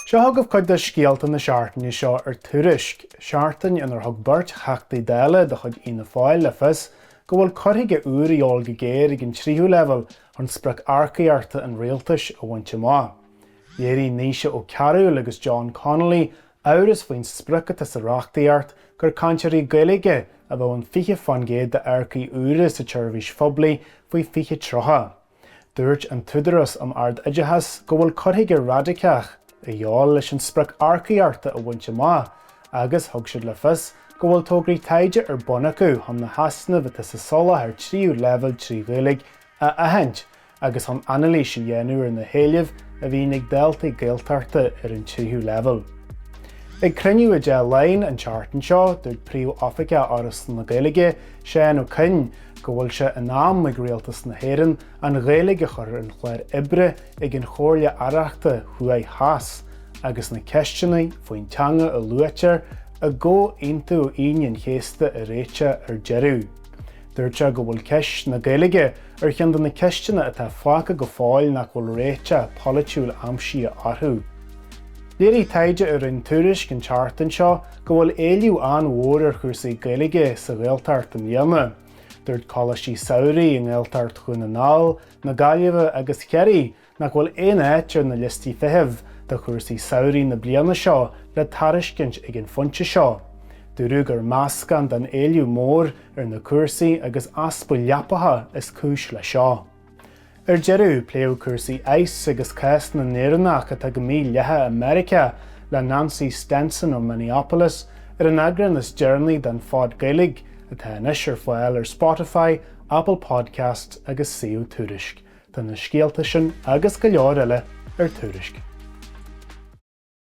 Seo thugh cuid de scéalta na seachtaine seo Tuairisc, seachtain inar thug beirt seachtaine déile de chud ina fáil le fios, go bhfuil cuirthaigh uairaíol go géir ag an tríú level chun sprioc arcaíarta an réaltais a bhainte má. Dhéirí Níosa ó Cearúil agus John Connolly áras faoin spriochata sa reachtaíart gur cainteoirí Gaeilge a bh an fiche fangéad de arcaí uaire sa tseirbhís phoblaí faoi fiche trotha. Dúirt an tuairisc am ard idithas go bhfuil cuirthaigh radicach a dheáil leis an sprioc arcaíarta a bhainte má, agus thug siad le fios go bhfuil tógraí taide ar bun acu chun na hasanna bhí sa sola ar tríú level trí Gaeilge a ahaint, agus chun analís a dhéanú ar na héalamh a bhí ag déalta géaltarta ar an tríú level. Ag criniú a dé lein an seachtain seo dúirt príomh ofice áras na Gaeilge Seán Ó Cinn go bhfuil se in am ag rialtas na hÉireann an Gaeilge chur an chláir ibre ag an chóirle aireachta thuaidh theas, agus na ceistinaí faoin teanga a luaitear a ggó iontu ó aoin chéasta a réite ar deireadh. Dúirt se go bhfuil ceist na Gaeilge ar cheann na ceistena atá fáca go fáil nach bhfuil réite politiúil amsí a orthú. Léirí taide ar an Tuairisc an seachtain seo go bhfuil éiliú an mhór ar chuasaí Gaeilge sa Ghaeltart an dhéanamh. Dúirt Coláistí Samhraidh an Ghaeltart chuin na nál, na Gaillimhe agus Cearraí nach bhfuil éon áit ar na listí fithimh de chuasaí Samhraidh na bliana seo le tairiscint ag an foinse seo. Dúireadh gur meascán den éiliú mór ar na cuasaí agus aspa leapatha is cúis le seo. Ar deireadh pléadh cuasaí éis agus cás na Néireannach atá go mí lethe America le Nancy Stenson ó Minneapolis ar an agran is dearnaí den fád Gaeilge atá inis ar fáil ar Spotify, Apple Podcast agus Tuairisc. Tá na scéalta sin agus go leor eile ar Tuairisc.